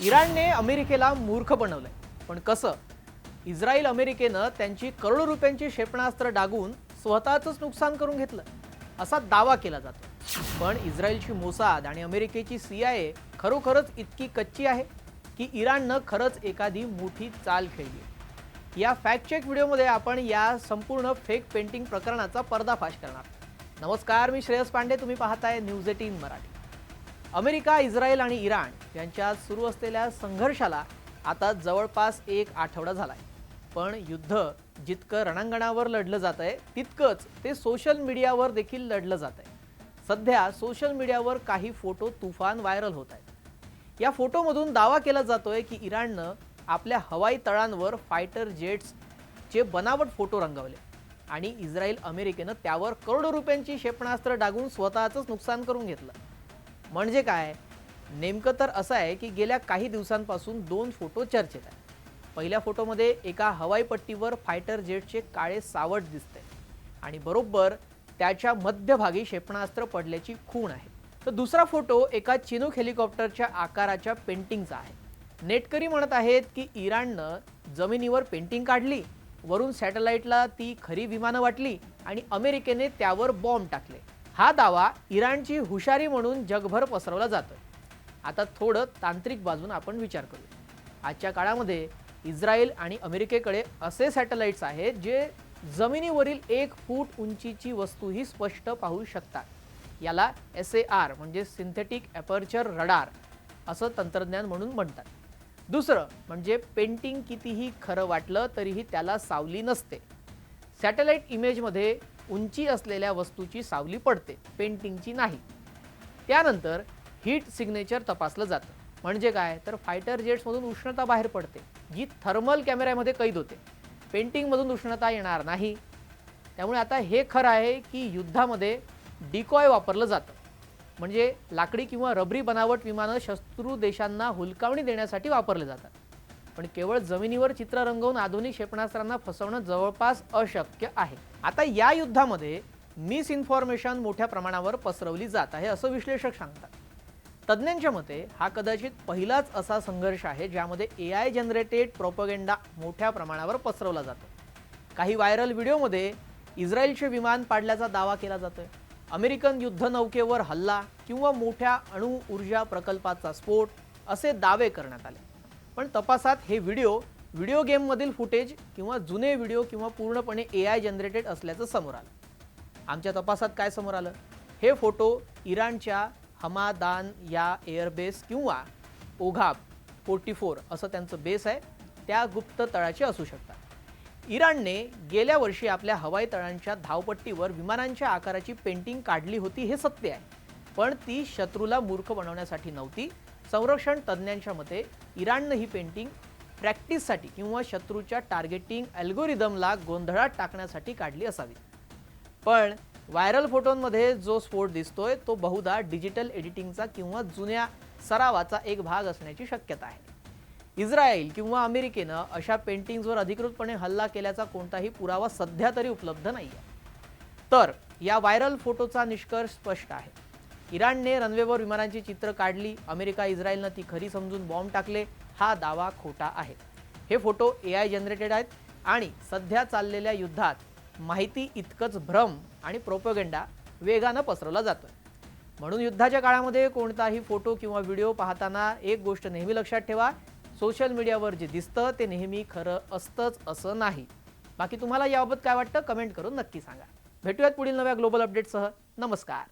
इराणने अमेरिकेला मूर्ख बनवलंय, पण कसं? इस्रायल अमेरिकेनं त्यांची करोडो रुपयांची क्षेपणास्त्र डागून स्वतःचंच नुकसान करून घेतलं असा दावा केला जातो। पण इस्रायलची मोसाद आणि अमेरिकेची CIA खरोखरच इतकी कच्ची आहे की इराणनं खरंच एखादी मोठी चाल खेळली? या फॅक्ट चेक व्हिडिओमध्ये आपण या संपूर्ण फेक पेंटिंग प्रकरणाचा पर्दाफाश करणार। नमस्कार, मी श्रेयस पांडे, तुम्ही पाहताय न्यूज 18 मराठी। अमेरिका, इस्रायल आणि इराण यांच्यात सुरू असलेल्या संघर्षाला आता जवळपास एक आठवडा झालाय। पण युद्ध जितकं रणांगणावर लढलं जातंय तितकंच ते सोशल मीडियावर देखील लढलं जातंय। सध्या सोशल मीडियावर काही फोटो तुफान व्हायरल होत आहेत। या फोटोमधून दावा केला जातोय की इराणनं आपल्या हवाई तळांवर फायटर जेट्सचे बनावट फोटो रंगवले आणि इस्रायल अमेरिकेनं त्यावर करोडो रुपयांची क्षेपणास्त्र डागून स्वतःचंच नुकसान करून घेतलं। म्हणजे काय? नेमकं तर असं आहे की गेल्या काही दिवसांपासून दोन फोटो चर्चेत आहेत। पहिल्या फोटोमध्ये एका हवाई पट्टीवर फायटर जेटचे काळे सावट दिसते आणि बरोबर त्याच्या मध्यभागी क्षेपणास्त्र पडल्याची खूण आहे। तर दुसरा फोटो एका चिनूक हेलिकॉप्टरच्या आकाराच्या पेंटिंगचा आहे। नेटकरी म्हणत आहेत की इराणनं जमिनीवर पेंटिंग काढली, वरून सॅटेलाइटला ती खरी विमानं वाटली आणि अमेरिकेने त्यावर बॉम्ब टाकले। हा दावा इराणची हुशारी म्हणून जगभर पसरवला जातोय। आता थोडं तांत्रिक बाजून आपण विचार करू। आजच्या काळामध्ये इस्रायल आणि अमेरिकेकडे असे सॅटेलाइट्स आहेत जे जमिनीवरील 1 फूट उंचीची वस्तूही स्पष्ट पाहू शकतात। याला SAR म्हणजे सिंथेटिक अपर्चर रडार असं तंत्रज्ञान म्हणून म्हणतात। दुसरं म्हणजे पेंटिंग कितीही खरं वाटलं तरीही त्याला सावली नसते। सॅटेलाइट इमेजमध्ये उंची असलेल्या वस्तूची सावली पडते, पेंटिंगची नाही। त्यानंतर हीट सिग्नेचर तपासलं जातं। म्हणजे काय? तर फायटर जेट्समधून उष्णता बाहेर पडते जी थर्मल कॅमेऱ्यामध्ये कैद होते। पेंटिंगमधून उष्णता येणार नाही। त्यामुळे आता हे खरं आहे की युद्धामध्ये डिकॉय वापरलं जातं, म्हणजे लाकडी किंवा रबरी बनावट विमानं शत्रू देशांना हुलकावणी देण्यासाठी वापरले जातात। पण केवळ जमिनीवर चित्र रंगवून आधुनिक क्षेपणास्त्रांना फसवणं जवळपास अशक्य आहे। आता या युद्धामध्ये मिस इन्फॉर्मेशन मोठ्या प्रमाणावर पसरवली जात आहे असं विश्लेषक सांगतात। तज्ञांच्या मते हा कदाचित पहिलाच असा संघर्ष आहे ज्यामध्ये AI जनरेटेड प्रोपगेंडा मोठ्या प्रमाणावर पसरवला जातो। काही व्हायरल व्हिडिओमध्ये इस्रायलचे विमान पाडल्याचा दावा केला जातोय, अमेरिकन युद्धनौकेवर हल्ला किंवा मोठ्या अणु ऊर्जा प्रकल्पाचा स्फोट असे दावे करण्यात आले। पण तपासात हे व्हिडिओ गेममधील फुटेज किंवा जुने व्हिडिओ किंवा पूर्णपणे AI जनरेटेड असल्याचं समोर आलं। आमच्या तपासात काय समोर आलं? हे फोटो इराणच्या हमादान या एअरबेस किंवा ओघाब 44 असं त्यांचं बेस आहे, त्या गुप्त तळाचे असू शकतात। इराणने गेल्या वर्षी आपल्या हवाई तळांच्या धावपट्टीवर विमानांच्या आकाराची पेंटिंग काढली होती हे सत्य आहे, पण ती शत्रूला मूर्ख बनवण्यासाठी नव्हती। संरक्षण तज्ञांच्या मते इराणनं ही पेंटिंग प्रॅक्टिससाठी किंवा शत्रूच्या टार्गेटिंग अल्गोरिदमला गोंधळात टाकण्यासाठी काढली असावी। पण व्हायरल फोटोंमध्ये जो स्फोट दिसतोय तो बहुधा डिजिटल एडिटिंगचा किंवा जुन्या सरावाचा एक भाग असण्याची शक्यता आहे। इस्रायल किंवा अमेरिकेनं अशा पेंटिंग्सवर अधिकृतपणे हल्ला केल्याचा कोणताही पुरावा सध्या तरी उपलब्ध नाहीये। तर या व्हायरल फोटोचा निष्कर्ष स्पष्ट आहे। इराणने रनवेवर विमानांची चित्र काढली, अमेरिका इस्रायलनं ती खरी समजून बॉम्ब टाकले, हा दावा खोटा आहे। हे फोटो AI जनरेटेड आहेत आणि सध्या चाललेल्या युद्धात माहिती इतकंच भ्रम आणि प्रोपगेंडा वेगानं पसरवला जातोय। म्हणून युद्धाच्या काळामध्ये कोणताही फोटो किंवा व्हिडिओ पाहताना एक गोष्ट नेहमी लक्षात ठेवा, सोशल मीडियावर जे दिसतं ते नेहमी खरं असतंच असं नाही। बाकी तुम्हाला याबाबत काय वाटतं कमेंट करून नक्की सांगा। भेटूयात पुढील नव्या ग्लोबल अपडेटसह। नमस्कार।